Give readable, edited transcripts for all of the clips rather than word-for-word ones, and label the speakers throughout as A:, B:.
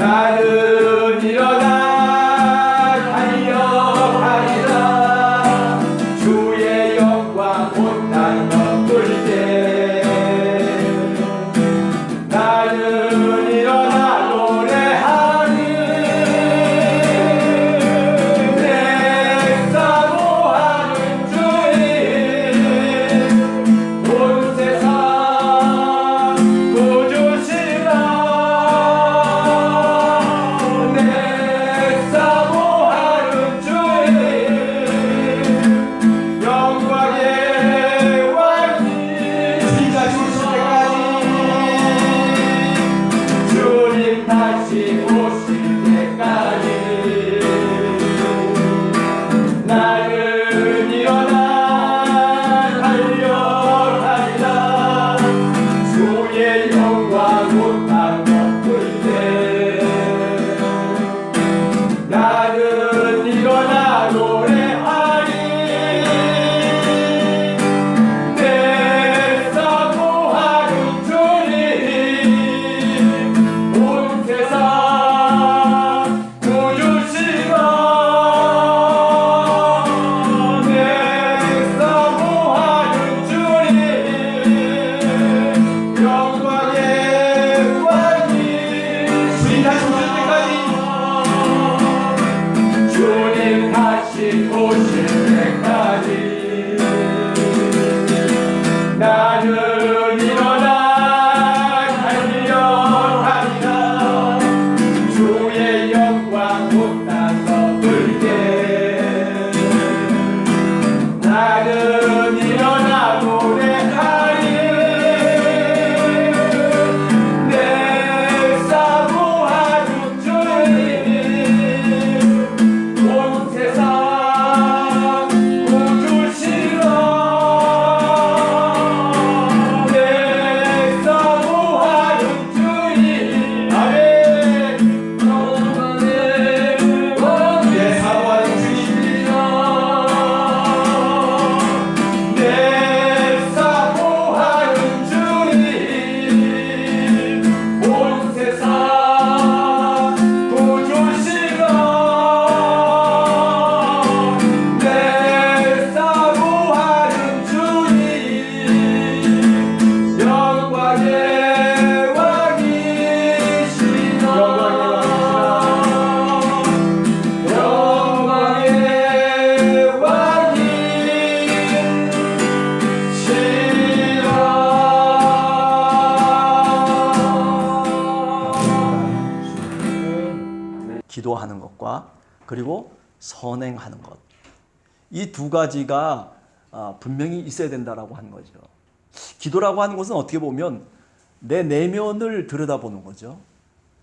A: 나는 일어나 달려가리라. 주의 영광 온 땅 덮을 때 나는 일어나 노래하리. 내 사모하는 주님 온 세상 구주시라. 내 사모하는 주님 영광의 왕이 진짜 주실 때까지 주님 다시 오실 때까지 나는 일어나 달려가리라. 주의 영광 온 땅 덮을 때 나는 일어나 노래하리. 내 사모하는 주님 온 세상 구주시라. 내 사모하는 주님 영광의 왕이 주님 다시 오실 때까지 주님 다시 오실 때까지 나는 일어나 달려가리라. 주의 영광 온 땅 덮을 때 나는 일어나 노래하리. 내 사모하는 주님 온 세상 구주시라. 내 사모하는 주님 아멘. 영광의 왕 내 사모하는 주님이라. 내 사모하는 주님 온 세상 구주시라. 내 사모하는 주님 영광의 왕이시라. 영광의 왕이시라.
B: 기도하는 것과 그리고 선행하는 것, 이 두 가지가 분명히 있어야 된다라고 하는 거죠. 기도라고 하는 것은 어떻게 보면 내 내면을 들여다보는 거죠.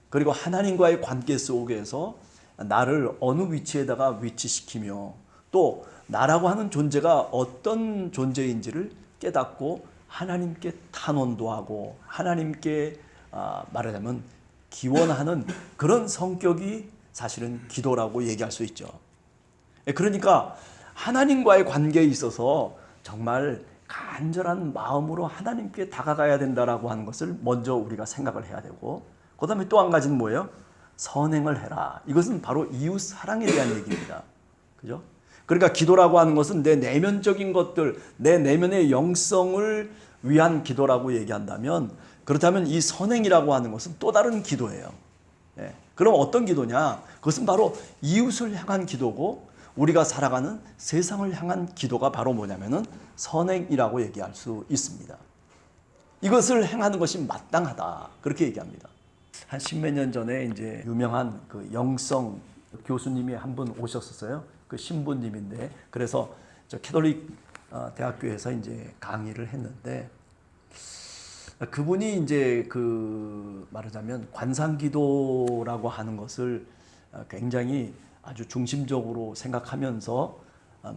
B: 그리고 하나님과의 관계 속에서 나를 어느 위치에다가 위치시키며 또 나라고 하는 존재가 어떤 존재인지를 깨닫고 하나님께 탄원도 하고 하나님께 말하자면 기원하는 그런 성격이 사실은 기도라고 얘기할 수 있죠. 그러니까 하나님과의 관계에 있어서 정말 간절한 마음으로 하나님께 다가가야 된다라고 하는 것을 먼저 우리가 생각을 해야 되고, 그 다음에 또 한 가지는 뭐예요? 선행을 해라. 이것은 바로 이웃 사랑에 대한 얘기입니다. 그죠? 그러니까 기도라고 하는 것은 내 내면적인 것들, 내 내면의 영성을 위한 기도라고 얘기한다면, 그렇다면 이 선행이라고 하는 것은 또 다른 기도예요. 예. 그럼 어떤 기도냐? 그것은 바로 이웃을 향한 기도고, 우리가 살아가는 세상을 향한 기도가 바로 뭐냐면은 선행이라고 얘기할 수 있습니다. 이것을 행하는 것이 마땅하다, 그렇게 얘기합니다. 한 십몇 년 전에 이제 유명한 그 영성 교수님이 한 분 오셨었어요. 그 신부님인데, 그래서 저 캐톨릭 대학교에서 이제 강의를 했는데, 그분이 이제 그 말하자면 관상기도라고 하는 것을 굉장히 아주 중심적으로 생각하면서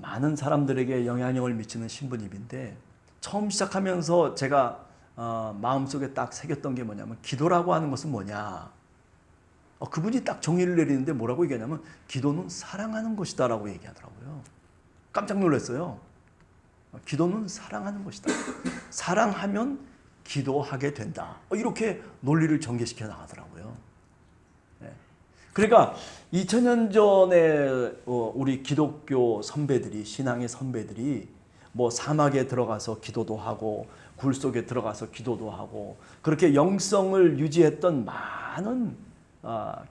B: 많은 사람들에게 영향력을 미치는 신부님인데, 처음 시작하면서 제가 마음속에 딱 새겼던 게 뭐냐면, 기도라고 하는 것은 뭐냐, 그분이 딱 정의를 내리는데 뭐라고 얘기하냐면 기도는 사랑하는 것이다 라고 얘기하더라고요. 깜짝 놀랐어요. 기도는 사랑하는 것이다. 사랑하면 기도하게 된다. 이렇게 논리를 전개시켜 나가더라고요. 그러니까 2000년 전에 우리 기독교 선배들이, 신앙의 선배들이 뭐 사막에 들어가서 기도도 하고 굴 속에 들어가서 기도도 하고 그렇게 영성을 유지했던 많은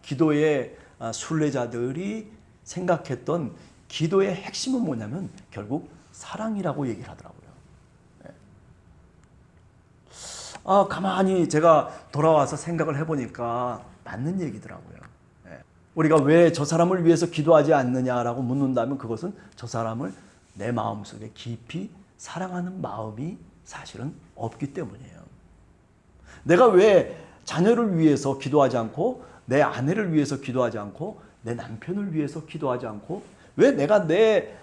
B: 기도의 순례자들이 생각했던 기도의 핵심은 뭐냐면 결국 사랑이라고 얘기를 하더라고요. 가만히 제가 돌아와서 생각을 해보니까 맞는 얘기더라고요. 우리가 왜 저 사람을 위해서 기도하지 않느냐라고 묻는다면 그것은 저 사람을 내 마음속에 깊이 사랑하는 마음이 사실은 없기 때문이에요. 내가 왜 자녀를 위해서 기도하지 않고 내 아내를 위해서 기도하지 않고 내 남편을 위해서 기도하지 않고 왜 내가 내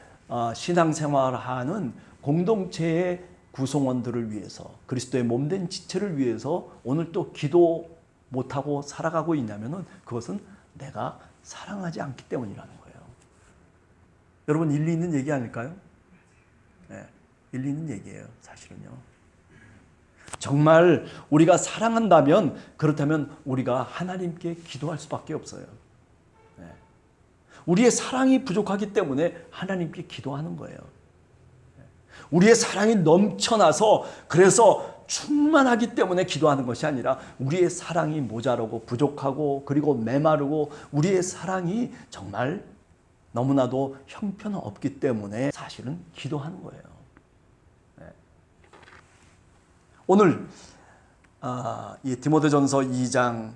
B: 신앙생활하는 공동체의 구성원들을 위해서 그리스도의 몸된 지체를 위해서 오늘 또 기도 못하고 살아가고 있냐면은 그것은 내가 사랑하지 않기 때문이라는 거예요. 여러분 일리 있는 얘기 아닐까요? 네, 일리 있는 얘기예요. 사실은요. 정말 우리가 사랑한다면 그렇다면 우리가 하나님께 기도할 수밖에 없어요. 네. 우리의 사랑이 부족하기 때문에 하나님께 기도하는 거예요. 우리의 사랑이 넘쳐나서 그래서 충만하기 때문에 기도하는 것이 아니라 우리의 사랑이 모자라고 부족하고 그리고 메마르고 우리의 사랑이 정말 너무나도 형편없기 때문에 사실은 기도하는 거예요. 네. 오늘 이 디모데전서 2장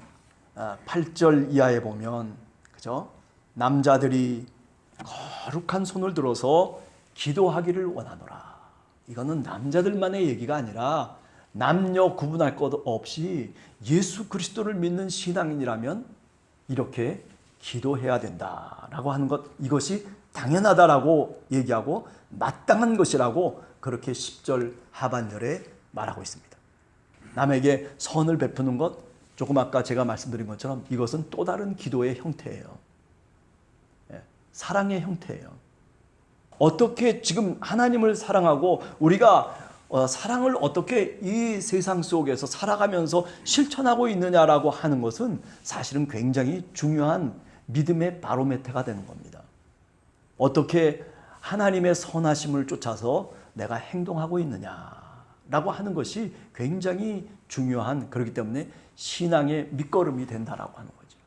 B: 8절 이하에 보면 그죠? 남자들이 거룩한 손을 들어서 기도하기를 원하노라. 이거는 남자들만의 얘기가 아니라 남녀 구분할 것 없이 예수 그리스도를 믿는 신앙인이라면 이렇게 기도해야 된다라고 하는 것, 이것이 당연하다라고 얘기하고 마땅한 것이라고 그렇게 10절 하반절에 말하고 있습니다. 남에게 선을 베푸는 것, 조금 아까 제가 말씀드린 것처럼 이것은 또 다른 기도의 형태예요. 사랑의 형태예요. 어떻게 지금 하나님을 사랑하고 우리가 사랑을 어떻게 이 세상 속에서 살아가면서 실천하고 있느냐라고 하는 것은 사실은 굉장히 중요한 믿음의 바로메터가 되는 겁니다. 어떻게 하나님의 선하심을 쫓아서 내가 행동하고 있느냐라고 하는 것이 굉장히 중요한, 그렇기 때문에 신앙의 밑거름이 된다라고 하는 거죠.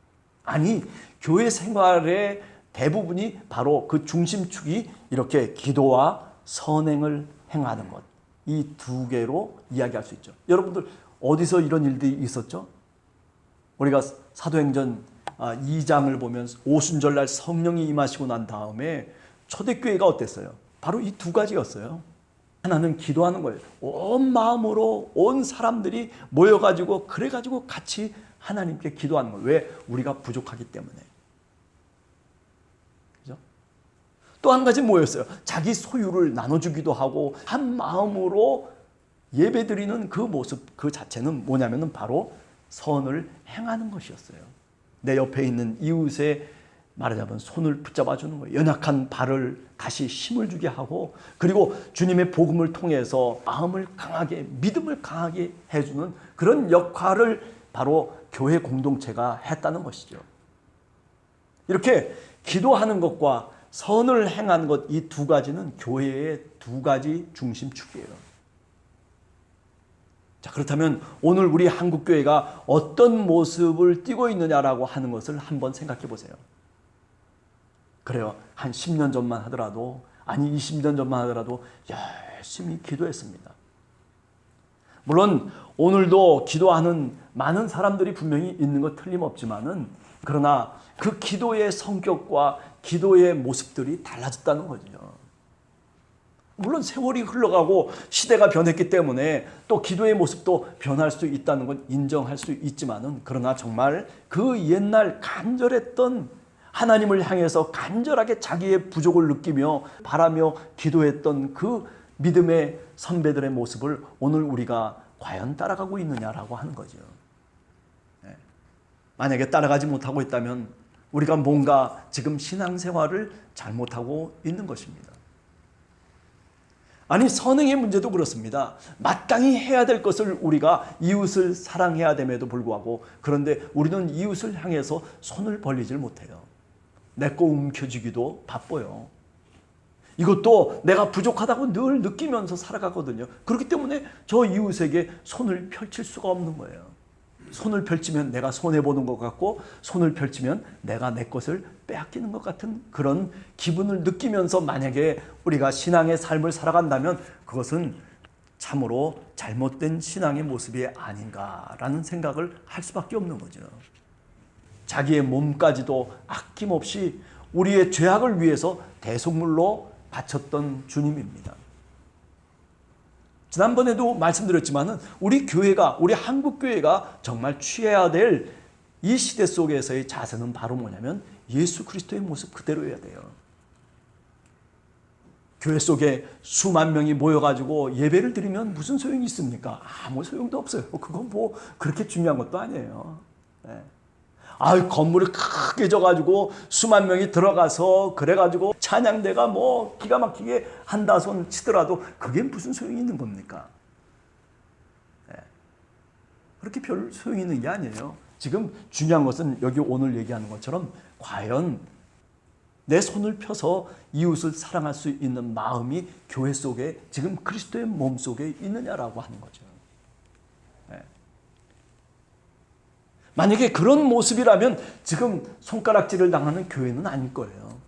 B: 아니, 교회 생활의 대부분이 바로 그 중심축이 이렇게 기도와 선행을 행하는 것, 이 두 개로 이야기할 수 있죠. 여러분들 어디서 이런 일들이 있었죠? 우리가 사도행전 2장을 보면 오순절날 성령이 임하시고 난 다음에 초대교회가 어땠어요? 바로 이 두 가지였어요. 하나는 기도하는 거예요. 온 마음으로 온 사람들이 모여가지고 그래가지고 같이 하나님께 기도하는 거예요. 왜? 우리가 부족하기 때문에. 또 한 가지 뭐였어요? 자기 소유를 나눠주기도 하고 한 마음으로 예배드리는 그 모습 그 자체는 뭐냐면은 바로 선을 행하는 것이었어요. 내 옆에 있는 이웃의 말하자면 손을 붙잡아 주는 거예요. 연약한 발을 다시 힘을 주게 하고 그리고 주님의 복음을 통해서 마음을 강하게 믿음을 강하게 해주는 그런 역할을 바로 교회 공동체가 했다는 것이죠. 이렇게 기도하는 것과 선을 행하는 것, 이 두 가지는 교회의 두 가지 중심축이에요. 자, 그렇다면 오늘 우리 한국교회가 어떤 모습을 띠고 있느냐라고 하는 것을 한번 생각해 보세요. 그래요. 한 10년 전만 하더라도, 아니 20년 전만 하더라도 열심히 기도했습니다. 물론 오늘도 기도하는 많은 사람들이 분명히 있는 것 틀림없지만은, 그러나 그 기도의 성격과 기도의 모습들이 달라졌다는 거죠. 물론 세월이 흘러가고 시대가 변했기 때문에 또 기도의 모습도 변할 수 있다는 건 인정할 수 있지만은, 그러나 정말 그 옛날 간절했던 하나님을 향해서 간절하게 자기의 부족을 느끼며 바라며 기도했던 그 믿음의 선배들의 모습을 오늘 우리가 과연 따라가고 있느냐라고 하는 거죠. 만약에 따라가지 못하고 있다면 우리가 뭔가 지금 신앙생활을 잘못하고 있는 것입니다. 아니 선행의 문제도 그렇습니다. 마땅히 해야 될 것을 우리가 이웃을 사랑해야 됨에도 불구하고 그런데 우리는 이웃을 향해서 손을 벌리질 못해요. 내 거 움켜쥐기도 바빠요. 이것도 내가 부족하다고 늘 느끼면서 살아가거든요. 그렇기 때문에 저 이웃에게 손을 펼칠 수가 없는 거예요. 손을 펼치면 내가 손해보는 것 같고 손을 펼치면 내가 내 것을 빼앗기는 것 같은 그런 기분을 느끼면서 만약에 우리가 신앙의 삶을 살아간다면 그것은 참으로 잘못된 신앙의 모습이 아닌가라는 생각을 할 수밖에 없는 거죠. 자기의 몸까지도 아낌없이 우리의 죄악을 위해서 대속물로 바쳤던 주님입니다. 지난번에도 말씀드렸지만은 우리 교회가, 우리 한국 교회가 정말 취해야 될 이 시대 속에서의 자세는 바로 뭐냐면 예수 그리스도의 모습 그대로여야 돼요. 교회 속에 수만 명이 모여가지고 예배를 드리면 무슨 소용이 있습니까? 아무 소용도 없어요. 그건 뭐 그렇게 중요한 것도 아니에요. 네. 건물이 크게 져가지고 수만 명이 들어가서 그래가지고 찬양대가 뭐 기가 막히게 한다손 치더라도 그게 무슨 소용이 있는 겁니까? 네. 그렇게 별 소용이 있는 게 아니에요. 지금 중요한 것은 여기 오늘 얘기하는 것처럼 과연 내 손을 펴서 이웃을 사랑할 수 있는 마음이 교회 속에 지금 그리스도의 몸 속에 있느냐라고 하는 거죠. 네. 만약에 그런 모습이라면 지금 손가락질을 당하는 교회는 아닐 거예요.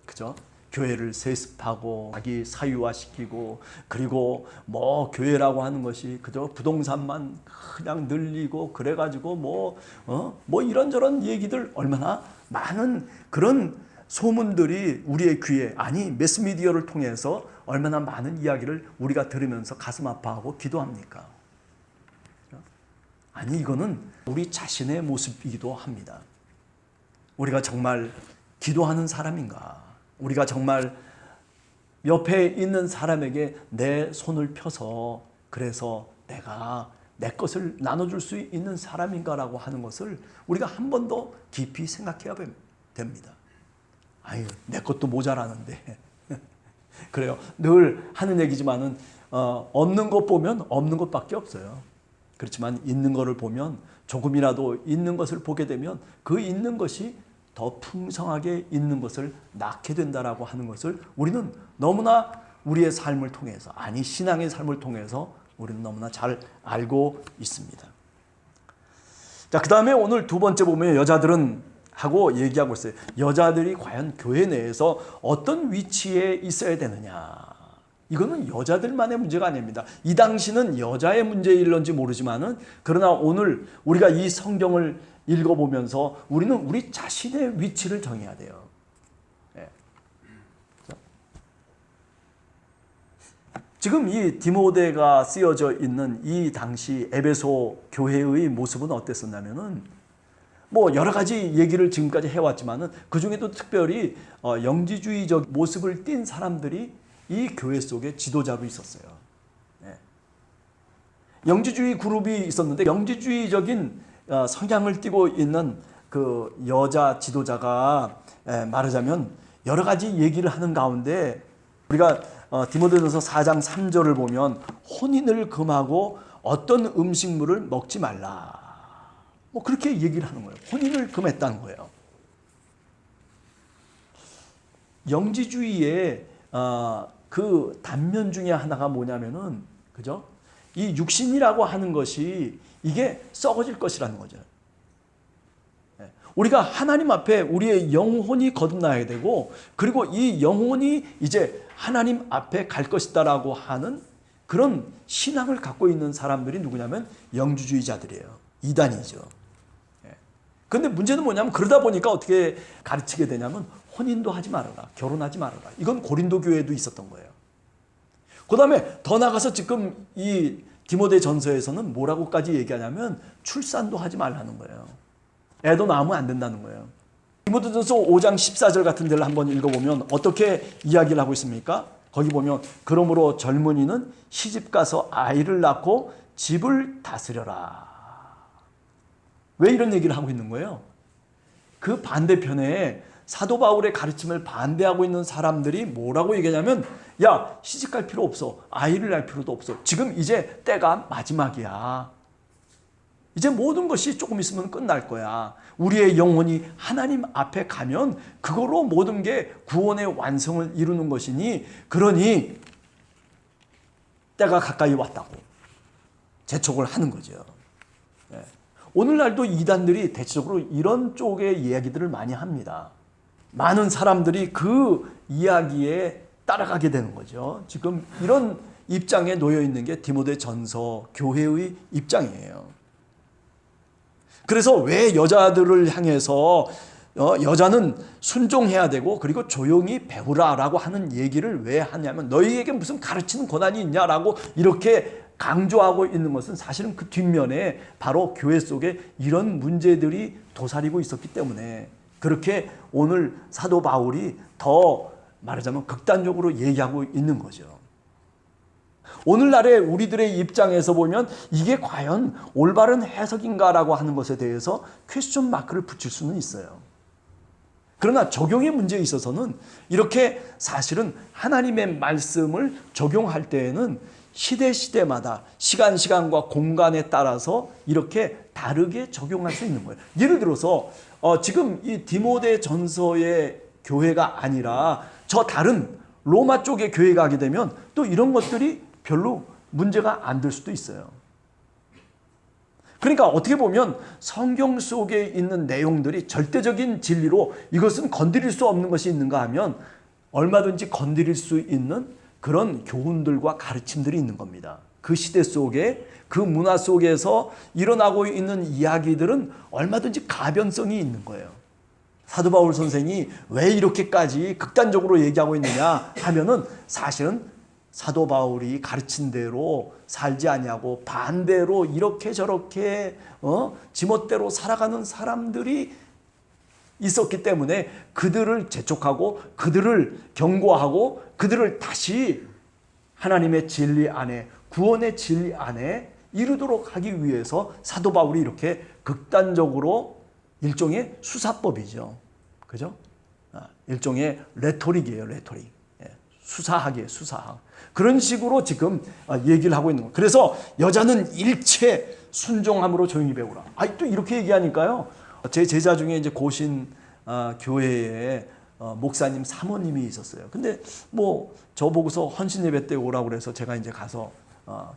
B: 그죠? 교회를 세습하고 자기 사유화시키고 그리고 뭐 교회라고 하는 것이 그저 부동산만 그냥 늘리고 그래가지고 뭐 이런저런 얘기들 얼마나 많은 그런 소문들이 우리의 귀에 아니 매스미디어를 통해서 얼마나 많은 이야기를 우리가 들으면서 가슴 아파하고 기도합니까? 아니 이거는 우리 자신의 모습이기도 합니다. 우리가 정말 기도하는 사람인가? 우리가 정말 옆에 있는 사람에게 내 손을 펴서 그래서 내가 내 것을 나눠줄 수 있는 사람인가라고 하는 것을 우리가 한 번 더 깊이 생각해야 됩니다. 아유, 내 것도 모자라는데. 그래요. 늘 하는 얘기지만은 없는 것 보면 없는 것밖에 없어요. 그렇지만 있는 것을 보면 조금이라도 있는 것을 보게 되면 그 있는 것이 더 풍성하게 있는 것을 낳게 된다라고 하는 것을 우리는 너무나 우리의 삶을 통해서 아니 신앙의 삶을 통해서 우리는 너무나 잘 알고 있습니다. 자, 그 다음에 오늘 두 번째 보면 여자들은 하고 얘기하고 있어요. 여자들이 과연 교회 내에서 어떤 위치에 있어야 되느냐. 이거는 여자들만의 문제가 아닙니다. 이 당시는 여자의 문제일런지 모르지만은 그러나 오늘 우리가 이 성경을 읽어보면서 우리는 우리 자신의 위치를 정해야 돼요. 네. 지금 이 디모데가 쓰여져 있는 이 당시 에베소 교회의 모습은 어땠었냐면은 뭐 여러 가지 얘기를 지금까지 해왔지만은 그 중에도 특별히 영지주의적 모습을 띈 사람들이 이 교회 속에 지도자로 있었어요. 네. 영지주의 그룹이 있었는데 영지주의적인 성향을 띠고 있는 그 여자 지도자가 말하자면 여러 가지 얘기를 하는 가운데 우리가 디모데전서 4장 3절을 보면 혼인을 금하고 어떤 음식물을 먹지 말라. 뭐 그렇게 얘기를 하는 거예요. 혼인을 금했다는 거예요. 영지주의의 그 단면 중에 하나가 뭐냐면은 그죠? 이 육신이라고 하는 것이 이게 썩어질 것이라는 거죠. 우리가 하나님 앞에 우리의 영혼이 거듭나야 되고 그리고 이 영혼이 이제 하나님 앞에 갈 것이다라고 하는 그런 신앙을 갖고 있는 사람들이 누구냐면 영지주의자들이에요. 이단이죠. 그런데 문제는 뭐냐면 그러다 보니까 어떻게 가르치게 되냐면 혼인도 하지 말아라. 결혼하지 말아라. 이건 고린도 교회에도 있었던 거예요. 그 다음에 더 나가서 지금 이 디모데 전서에서는 뭐라고까지 얘기하냐면 출산도 하지 말라는 거예요. 애도 낳으면 안 된다는 거예요. 디모데전서 5장 14절 같은 데를 한번 읽어보면 어떻게 이야기를 하고 있습니까? 거기 보면 그러므로 젊은이는 시집가서 아이를 낳고 집을 다스려라. 왜 이런 얘기를 하고 있는 거예요? 그 반대편에 사도 바울의 가르침을 반대하고 있는 사람들이 뭐라고 얘기하냐면, 야, 시집갈 필요 없어. 아이를 낳을 필요도 없어. 지금 이제 때가 마지막이야. 이제 모든 것이 조금 있으면 끝날 거야. 우리의 영혼이 하나님 앞에 가면 그걸로 모든 게 구원의 완성을 이루는 것이니, 그러니 때가 가까이 왔다고 재촉을 하는 거죠. 오늘날도 이단들이 대체적으로 이런 쪽의 이야기들을 많이 합니다. 많은 사람들이 그 이야기에 따라가게 되는 거죠. 지금 이런 입장에 놓여 있는 게 디모데 전서 교회의 입장이에요. 그래서 왜 여자들을 향해서 여자는 순종해야 되고 그리고 조용히 배우라라고 하는 얘기를 왜 하냐면, 너희에게 무슨 가르치는 권한이 있냐라고 이렇게 강조하고 있는 것은 사실은 그 뒷면에 바로 교회 속에 이런 문제들이 도사리고 있었기 때문에 그렇게 오늘 사도 바울이 더 말하자면 극단적으로 얘기하고 있는 거죠. 오늘날의 우리들의 입장에서 보면 이게 과연 올바른 해석인가라고 하는 것에 대해서 퀘스천 마크를 붙일 수는 있어요. 그러나 적용의 문제에 있어서는 이렇게 사실은 하나님의 말씀을 적용할 때에는 시대마다 시간과 공간에 따라서 이렇게 다르게 적용할 수 있는 거예요. 예를 들어서 지금 이 디모데 전서의 교회가 아니라 저 다른 로마 쪽의 교회가 하게 되면 또 이런 것들이 별로 문제가 안 될 수도 있어요. 그러니까 어떻게 보면 성경 속에 있는 내용들이 절대적인 진리로 이것은 건드릴 수 없는 것이 있는가 하면 얼마든지 건드릴 수 있는 그런 교훈들과 가르침들이 있는 겁니다. 그 시대 속에, 그 문화 속에서 일어나고 있는 이야기들은 얼마든지 가변성이 있는 거예요. 사도 바울 선생이 왜 이렇게까지 극단적으로 얘기하고 있느냐 하면은 사실은 사도 바울이 가르친 대로 살지 아니하고 반대로 이렇게 저렇게 지멋대로 살아가는 사람들이 있었기 때문에 그들을 재촉하고 그들을 경고하고 그들을 다시 하나님의 진리 안에, 구원의 진리 안에 이루도록 하기 위해서 사도 바울이 이렇게 극단적으로, 일종의 수사법이죠. 그죠? 일종의 레토릭이에요, 레토릭. 수사학이에요, 수사학. 그런 식으로 지금 얘기를 하고 있는 거예요. 그래서 여자는 일체 순종함으로 조용히 배우라. 또 이렇게 얘기하니까요. 제 제자 중에 이제 고신 교회에 목사님 사모님이 있었어요. 근데 뭐 저보고서 헌신 예배 때 오라고 그래서 제가 이제 가서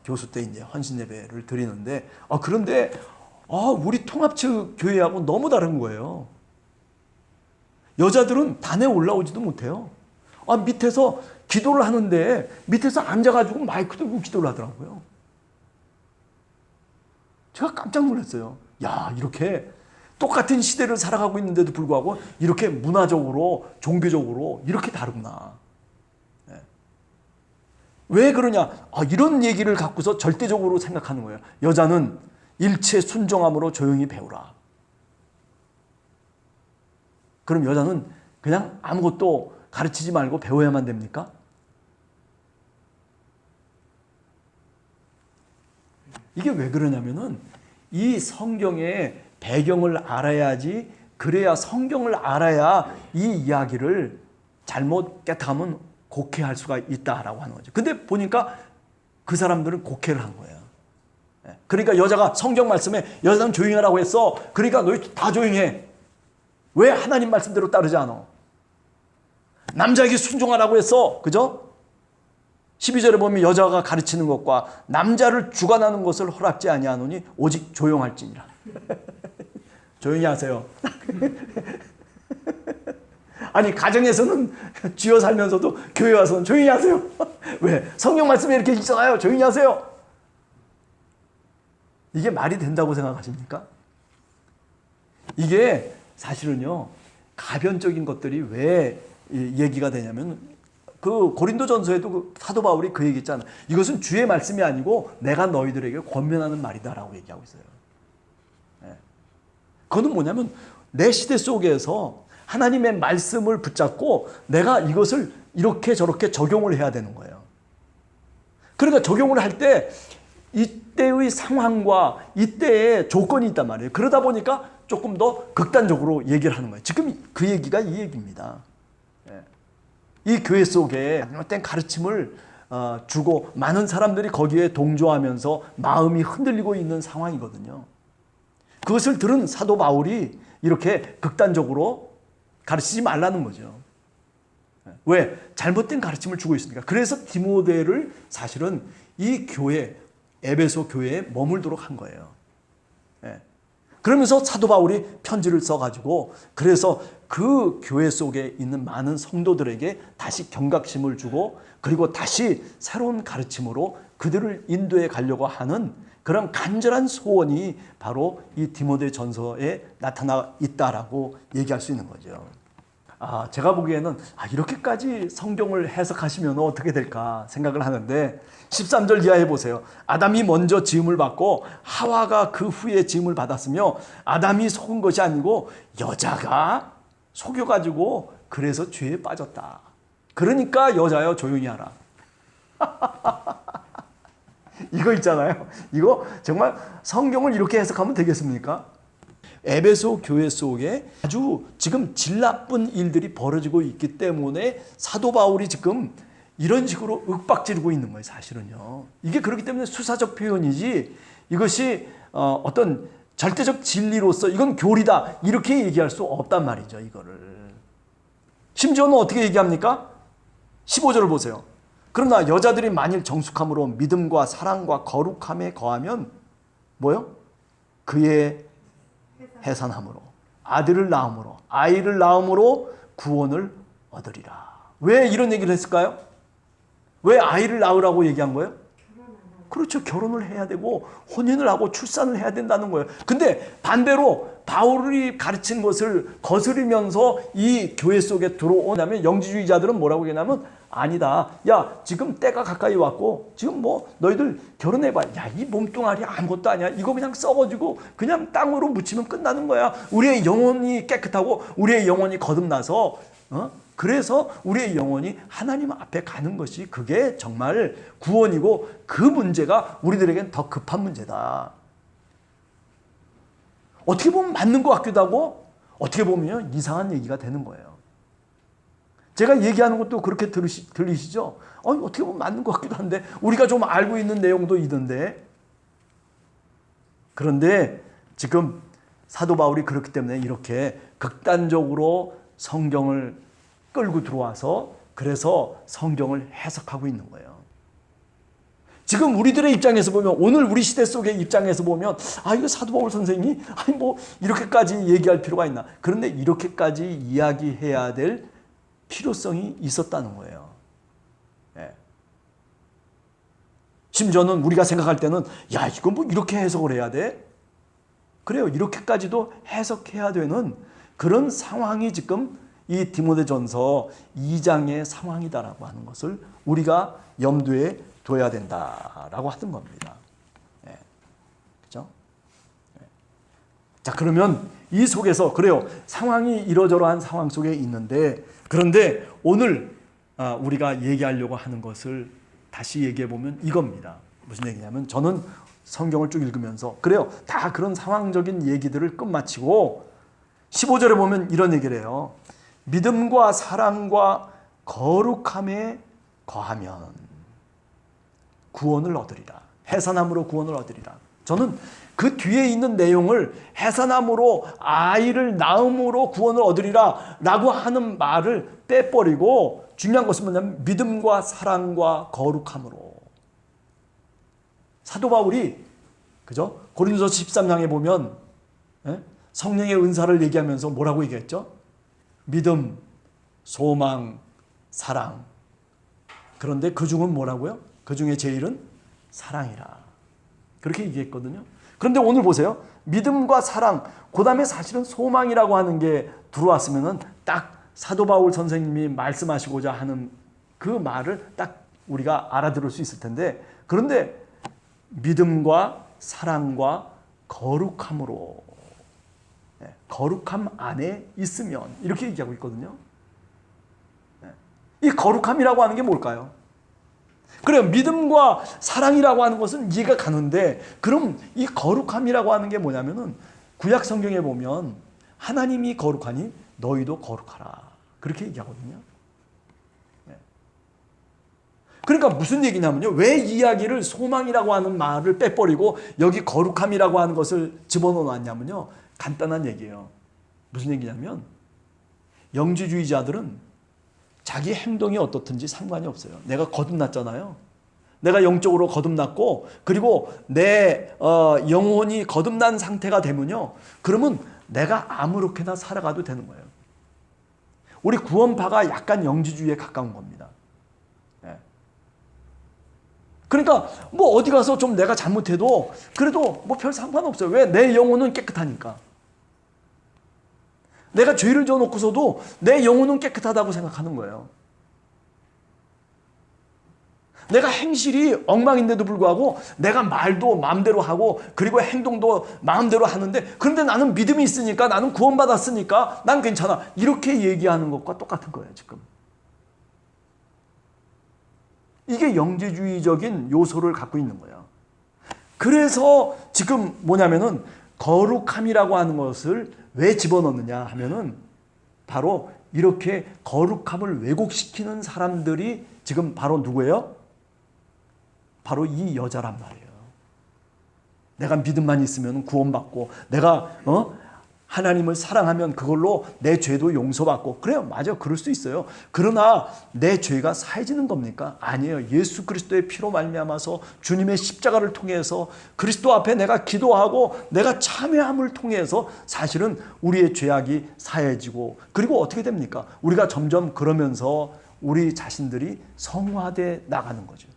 B: 교수 때 이제 헌신 예배를 드리는데 그런데 우리 통합측 교회하고 너무 다른 거예요. 여자들은 단에 올라오지도 못해요. 밑에서 기도를 하는데 밑에서 앉아가지고 마이크 들고 기도를 하더라고요. 제가 깜짝 놀랐어요. 야, 이렇게 똑같은 시대를 살아가고 있는데도 불구하고 이렇게 문화적으로, 종교적으로 이렇게 다르구나. 왜 그러냐? 이런 얘기를 갖고서 절대적으로 생각하는 거예요. 여자는 일체 순종함으로 조용히 배우라. 그럼 여자는 그냥 아무것도 가르치지 말고 배워야만 됩니까? 이게 왜 그러냐면은 이 성경의 배경을 알아야지, 그래야 성경을 알아야 이 이야기를 잘못 깨닫으면 곡해할 수가 있다라고 하는 거죠. 근데 보니까 그 사람들은 곡해를 한 거예요. 그러니까 여자가 성경 말씀에 여자는 조용히 하라고 했어. 그러니까 너희 다 조용해. 왜 하나님 말씀대로 따르지 않아? 남자에게 순종하라고 했어. 그죠? 12절에 보면 여자가 가르치는 것과 남자를 주관하는 것을 허락지 아니하노니 오직 조용할지니라. 조용히 하세요. 아니, 가정에서는 쥐어 살면서도 교회 와서는 조용히 하세요. 왜? 성경 말씀에 이렇게 있잖아요. 조용히 하세요. 이게 말이 된다고 생각하십니까? 이게 사실은요, 가변적인 것들이 왜 얘기가 되냐면, 그 고린도전서에도 그 사도 바울이 그 얘기 있잖아요. 이것은 주의 말씀이 아니고 내가 너희들에게 권면하는 말이다라고 얘기하고 있어요. 그건 뭐냐면 내 시대 속에서 하나님의 말씀을 붙잡고 내가 이것을 이렇게 저렇게 적용을 해야 되는 거예요. 그러니까 적용을 할 때 이때의 상황과 이때의 조건이 있단 말이에요. 그러다 보니까 조금 더 극단적으로 얘기를 하는 거예요. 지금 그 얘기가 이 얘기입니다. 이 교회 속에 잘못된 가르침을 주고 많은 사람들이 거기에 동조하면서 마음이 흔들리고 있는 상황이거든요. 그것을 들은 사도 바울이 이렇게 극단적으로 가르치지 말라는 거죠. 왜? 잘못된 가르침을 주고 있으니까. 그래서 디모데를 사실은 이 교회, 에베소 교회에 머물도록 한 거예요. 그러면서 사도 바울이 편지를 써가지고 그래서 그 교회 속에 있는 많은 성도들에게 다시 경각심을 주고 그리고 다시 새로운 가르침으로 그들을 인도해 가려고 하는 그런 간절한 소원이 바로 이 디모데 전서에 나타나 있다라고 얘기할 수 있는 거죠. 제가 보기에는 이렇게까지 성경을 해석하시면 어떻게 될까 생각을 하는데 13절 이하에 보세요. 아담이 먼저 지음을 받고 하와가 그 후에 지음을 받았으며 아담이 속은 것이 아니고 여자가 속여가지고 그래서 죄에 빠졌다. 그러니까 여자여 조용히 하라. 이거 있잖아요. 이거 정말 성경을 이렇게 해석하면 되겠습니까? 에베소 교회 속에 아주 지금 질 나쁜 일들이 벌어지고 있기 때문에 사도 바울이 지금 이런 식으로 윽박지르고 있는 거예요. 사실은요. 이게 그렇기 때문에 수사적 표현이지 이것이 어떤 절대적 진리로서 이건 교리다 이렇게 얘기할 수 없단 말이죠. 이거를. 심지어는 어떻게 얘기합니까? 15절을 보세요. 그러나 여자들이 만일 정숙함으로 믿음과 사랑과 거룩함에 거하면 뭐요? 그의 해산함으로 아들을 낳음으로 아이를 낳음으로 구원을 얻으리라. 왜 이런 얘기를 했을까요? 왜 아이를 낳으라고 얘기한 거예요? 그렇죠. 결혼을 해야 되고 혼인을 하고 출산을 해야 된다는 거예요. 근데 반대로 바울이 가르친 것을 거스르면서 이 교회 속에 들어오냐면 영지주의자들은 뭐라고 얘기하냐면 아니다. 야, 지금 때가 가까이 왔고 지금 뭐 너희들 결혼해봐. 야, 이 몸뚱아리 아무것도 아니야. 이거 그냥 썩어지고 그냥 땅으로 묻히면 끝나는 거야. 우리의 영혼이 깨끗하고 우리의 영혼이 거듭나서 그래서 우리의 영혼이 하나님 앞에 가는 것이 그게 정말 구원이고 그 문제가 우리들에겐 더 급한 문제다. 어떻게 보면 맞는 것 같기도 하고 어떻게 보면 이상한 얘기가 되는 거예요. 제가 얘기하는 것도 그렇게 들리시죠? 어떻게 보면 맞는 것 같기도 한데 우리가 좀 알고 있는 내용도 있던데. 그런데 지금 사도 바울이 그렇기 때문에 이렇게 극단적으로 성경을 끌고 들어와서 그래서 성경을 해석하고 있는 거예요. 지금 우리들의 입장에서 보면 오늘 우리 시대 속의 입장에서 보면 이거 사도 바울 선생이 뭐 이렇게까지 얘기할 필요가 있나. 그런데 이렇게까지 이야기해야 될 필요성이 있었다는 거예요. 심지어는 우리가 생각할 때는 야, 이거 뭐 이렇게 해석을 해야 돼? 그래요. 이렇게까지도 해석해야 되는 그런 상황이 지금 이 디모데전서 2장의 상황이다라고 하는 것을 우리가 염두에 둬야 된다라고 하던 겁니다. 그렇죠? 자, 그러면 이 속에서 그래요. 상황이 이러저러한 상황 속에 있는데 그런데 오늘 우리가 얘기하려고 하는 것을 다시 얘기해 보면 이겁니다. 무슨 얘기냐면 저는 성경을 쭉 읽으면서 그래요. 다 그런 상황적인 얘기들을 끝마치고 15절에 보면 이런 얘기를 해요. 믿음과 사랑과 거룩함에 거하면 구원을 얻으리라. 해산함으로 구원을 얻으리라. 저는 그 뒤에 있는 내용을 해산함으로 아이를 낳음으로 구원을 얻으리라 라고 하는 말을 빼버리고 중요한 것은 뭐냐면 믿음과 사랑과 거룩함으로. 사도 바울이 그죠? 고린도서 13장에 보면 성령의 은사를 얘기하면서 뭐라고 얘기했죠? 믿음, 소망, 사랑. 그런데 그 중은 뭐라고요? 그 중에 제일은 사랑이라. 그렇게 얘기했거든요. 그런데 오늘 보세요. 믿음과 사랑, 그 다음에 사실은 소망이라고 하는 게 들어왔으면은 딱 사도 바울 선생님이 말씀하시고자 하는 그 말을 딱 우리가 알아들을 수 있을 텐데 그런데 믿음과 사랑과 거룩함으로 거룩함 안에 있으면 이렇게 얘기하고 있거든요. 이 거룩함이라고 하는 게 뭘까요? 그래요. 믿음과 사랑이라고 하는 것은 이해가 가는데 그럼 이 거룩함이라고 하는 게 뭐냐면은 구약 성경에 보면 하나님이 거룩하니 너희도 거룩하라. 그렇게 얘기하거든요. 그러니까 무슨 얘기냐면요. 왜 이야기를 소망이라고 하는 말을 빼버리고 여기 거룩함이라고 하는 것을 집어넣었냐면요. 간단한 얘기예요. 무슨 얘기냐면 영지주의자들은 자기 행동이 어떻든지 상관이 없어요. 내가 거듭났잖아요. 내가 영적으로 거듭났고 그리고 내 영혼이 거듭난 상태가 되면요. 그러면 내가 아무렇게나 살아가도 되는 거예요. 우리 구원파가 약간 영지주의에 가까운 겁니다. 그러니까 뭐 어디 가서 좀 내가 잘못해도 그래도 뭐 별 상관없어요. 왜? 내 영혼은 깨끗하니까. 내가 죄를 져놓고서도 내 영혼은 깨끗하다고 생각하는 거예요. 내가 행실이 엉망인데도 불구하고 내가 말도 마음대로 하고 그리고 행동도 마음대로 하는데 그런데 나는 믿음이 있으니까 나는 구원받았으니까 난 괜찮아. 이렇게 얘기하는 것과 똑같은 거예요, 지금. 이게 영지주의적인 요소를 갖고 있는 거예요. 그래서 지금 뭐냐면은 거룩함이라고 하는 것을 왜 집어넣느냐 하면은 바로 이렇게 거룩함을 왜곡시키는 사람들이 지금 바로 누구예요? 바로 이 여자란 말이에요. 내가 믿음만 있으면 구원받고 내가 하나님을 사랑하면 그걸로 내 죄도 용서받고 그래요. 맞아요. 그럴 수 있어요. 그러나 내 죄가 사해지는 겁니까? 아니에요. 예수 그리스도의 피로 말미암아서 주님의 십자가를 통해서 그리스도 앞에 내가 기도하고 내가 참회함을 통해서 사실은 우리의 죄악이 사해지고 그리고 어떻게 됩니까? 우리가 점점 그러면서 우리 자신들이 성화돼 나가는 거죠.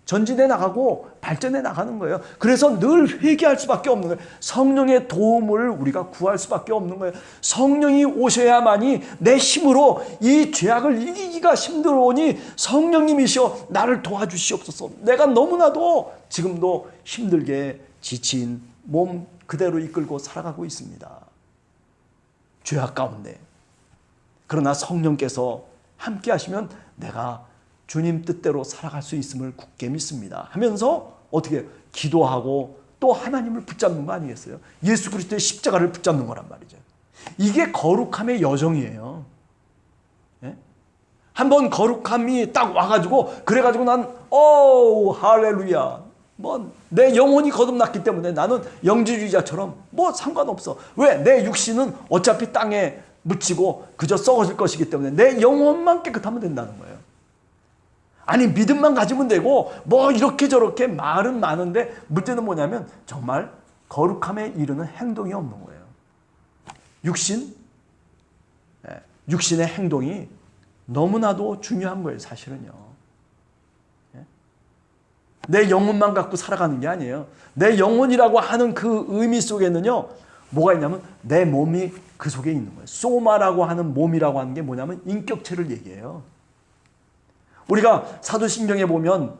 B: 전진해 나가고 발전해 나가는 거예요. 그래서 늘 회개할 수밖에 없는 거예요. 성령의 도움을 우리가 구할 수밖에 없는 거예요. 성령이 오셔야만이 내 힘으로 이 죄악을 이기기가 힘들오니 성령님이시여 나를 도와주시옵소서. 내가 너무나도 지금도 힘들게 지친 몸 그대로 이끌고 살아가고 있습니다. 죄악 가운데. 그러나 성령께서 함께 하시면 내가 주님 뜻대로 살아갈 수 있음을 굳게 믿습니다 하면서 어떻게 기도하고 또 하나님을 붙잡는 거 아니겠어요? 예수 그리스도의 십자가를 붙잡는 거란 말이죠. 이게 거룩함의 여정이에요. 예? 한번 거룩함이 딱 와가지고 그래가지고 난 할렐루야 뭐 내 영혼이 거듭났기 때문에 나는 영지주의자처럼 뭐 상관없어. 왜? 내 육신은 어차피 땅에 묻히고 그저 썩어질 것이기 때문에 내 영혼만 깨끗하면 된다는 거예요. 아니 믿음만 가지면 되고 뭐 이렇게 저렇게 말은 많은데 문제는 뭐냐면 정말 거룩함에 이르는 행동이 없는 거예요. 육신의 행동이 너무나도 중요한 거예요. 사실은요. 내 영혼만 갖고 살아가는 게 아니에요. 내 영혼이라고 하는 그 의미 속에는요. 뭐가 있냐면 내 몸이 그 속에 있는 거예요. 소마라고 하는 몸이라고 하는 게 뭐냐면 인격체를 얘기해요. 우리가 사도신경에 보면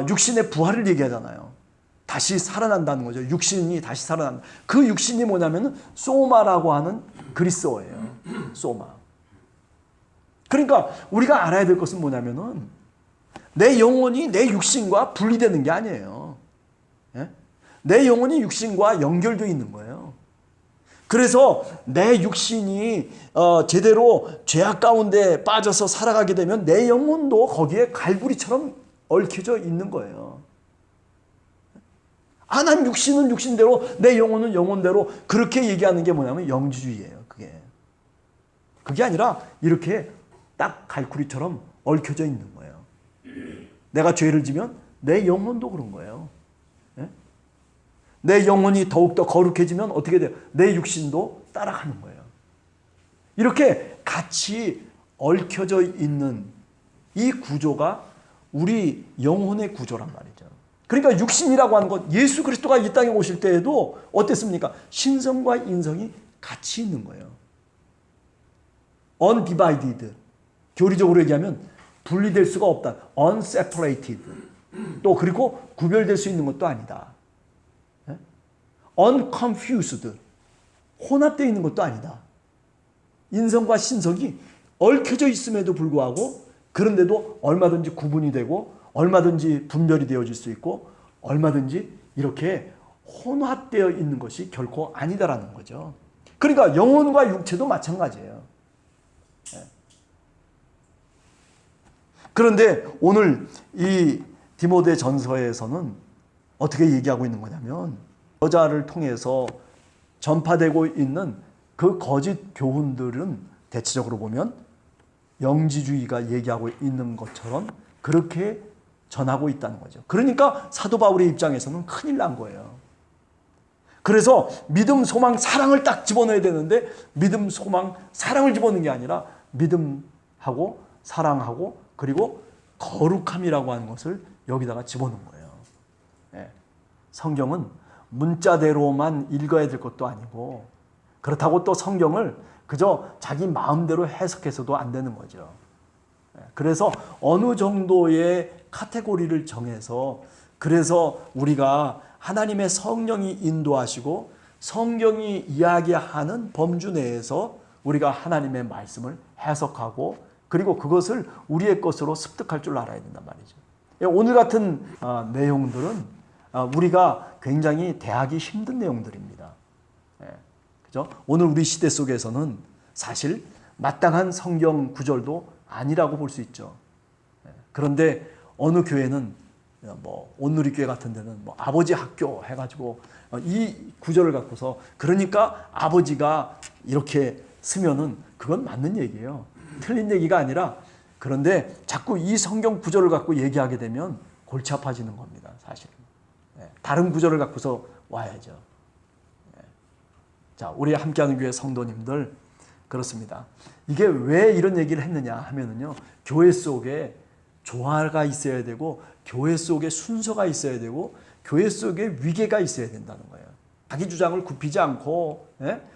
B: 육신의 부활을 얘기하잖아요. 다시 살아난다는 거죠. 육신이 다시 살아난다. 그 육신이 뭐냐면 소마라고 하는 그리스어예요. 소마. 그러니까 우리가 알아야 될 것은 뭐냐면은 내 영혼이 내 육신과 분리되는 게 아니에요. 예? 내 영혼이 육신과 연결되어 있는 거예요. 그래서 내 육신이 제대로 죄악 가운데 빠져서 살아가게 되면 내 영혼도 거기에 갈고리처럼 얽혀져 있는 거예요. 난 육신은 육신대로 내 영혼은 영혼대로 그렇게 얘기하는 게 뭐냐면 영지주의예요. 그게 아니라 이렇게 딱 갈고리처럼 얽혀져 있는 거예요. 내가 죄를 지면 내 영혼도 그런 거예요. 내 영혼이 더욱더 거룩해지면 어떻게 돼요? 내 육신도 따라가는 거예요. 이렇게 같이 얽혀져 있는 이 구조가 우리 영혼의 구조란 말이죠. 그러니까 육신이라고 하는 것, 예수 그리스도가 이 땅에 오실 때에도 어땠습니까? 신성과 인성이 같이 있는 거예요. undivided. 교리적으로 얘기하면 분리될 수가 없다. unseparated. 또 그리고 구별될 수 있는 것도 아니다. unconfused. 혼합되어 있는 것도 아니다. 인성과 신성이 얽혀져 있음에도 불구하고 그런데도 얼마든지 구분이 되고 얼마든지 분별이 되어질 수 있고 얼마든지 이렇게 혼합되어 있는 것이 결코 아니다라는 거죠. 그러니까 영혼과 육체도 마찬가지예요. 그런데 오늘 이 디모데 전서에서는 어떻게 얘기하고 있는 거냐면 여자를 통해서 전파되고 있는 그 거짓 교훈들은 대체적으로 보면 영지주의가 얘기하고 있는 것처럼 그렇게 전하고 있다는 거죠. 그러니까 사도 바울의 입장에서는 큰일 난 거예요. 그래서 믿음, 소망, 사랑을 딱 집어넣어야 되는데 믿음, 소망, 사랑을 집어넣는 게 아니라 믿음하고 사랑하고 그리고 거룩함이라고 하는 것을 여기다가 집어넣은 거예요. 네. 성경은 문자대로만 읽어야 될 것도 아니고 그렇다고 또 성경을 그저 자기 마음대로 해석해서도 안 되는 거죠. 그래서 어느 정도의 카테고리를 정해서 그래서 우리가 하나님의 성령이 인도하시고 성경이 이야기하는 범주 내에서 우리가 하나님의 말씀을 해석하고 그리고 그것을 우리의 것으로 습득할 줄 알아야 된단 말이죠. 오늘 같은 내용들은 우리가 굉장히 대하기 힘든 내용들입니다. 그죠? 오늘 우리 시대 속에서는 사실 마땅한 성경 구절도 아니라고 볼 수 있죠. 그런데 어느 교회는 뭐 온누리교회 같은 데는 뭐 아버지 학교 해가지고 이 구절을 갖고서 그러니까 아버지가 이렇게 쓰면은 그건 맞는 얘기예요. 틀린 얘기가 아니라 그런데 자꾸 이 성경 구절을 갖고 얘기하게 되면 골치 아파지는 겁니다. 사실은. 다른 구절을 갖고서 와야죠. 자, 우리 함께하는 교회 성도님들 그렇습니다. 이게 왜 이런 얘기를 했느냐 하면은요. 교회 속에 조화가 있어야 되고 교회 속에 순서가 있어야 되고 교회 속에 위계가 있어야 된다는 거예요. 자기 주장을 굽히지 않고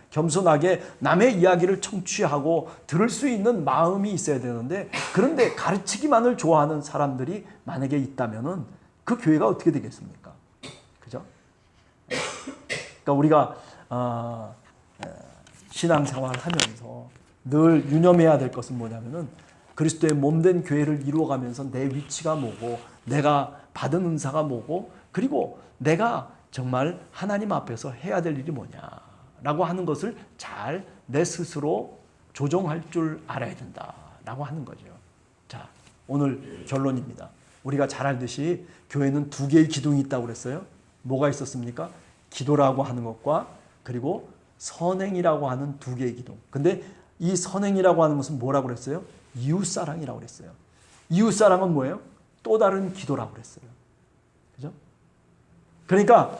B: 겸손하게 남의 이야기를 청취하고 들을 수 있는 마음이 있어야 되는데 그런데 가르치기만을 좋아하는 사람들이 만약에 있다면은 그 교회가 어떻게 되겠습니까? 그죠? 그러니까 우리가 신앙생활을 하면서 늘 유념해야 될 것은 뭐냐면은 그리스도의 몸된 교회를 이루어가면서 내 위치가 뭐고 내가 받은 은사가 뭐고 그리고 내가 정말 하나님 앞에서 해야 될 일이 뭐냐라고 하는 것을 잘 내 스스로 조정할 줄 알아야 된다라고 하는 거죠. 자, 오늘 결론입니다. 우리가 잘 알듯이 교회는 두 개의 기둥이 있다고 그랬어요. 뭐가 있었습니까? 기도라고 하는 것과 그리고 선행이라고 하는 두 개의 기둥. 근데 이 선행이라고 하는 것은 뭐라고 그랬어요? 이웃사랑이라고 그랬어요. 이웃사랑은 뭐예요? 또 다른 기도라고 그랬어요. 그죠? 그러니까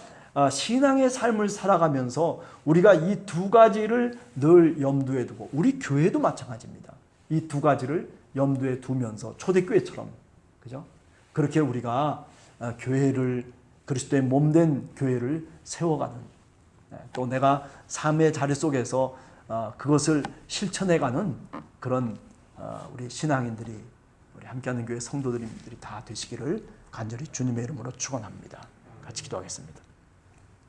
B: 신앙의 삶을 살아가면서 우리가 이 두 가지를 늘 염두에 두고 우리 교회도 마찬가지입니다. 이 두 가지를 염두에 두면서 초대교회처럼 그죠? 그렇게 우리가 교회를 그리스도의 몸된 교회를 세워가는 또 내가 삶의 자리 속에서 그것을 실천해가는 그런 우리 신앙인들이 우리 함께하는 교회 성도들이 다 되시기를 간절히 주님의 이름으로 축원합니다. 같이 기도하겠습니다.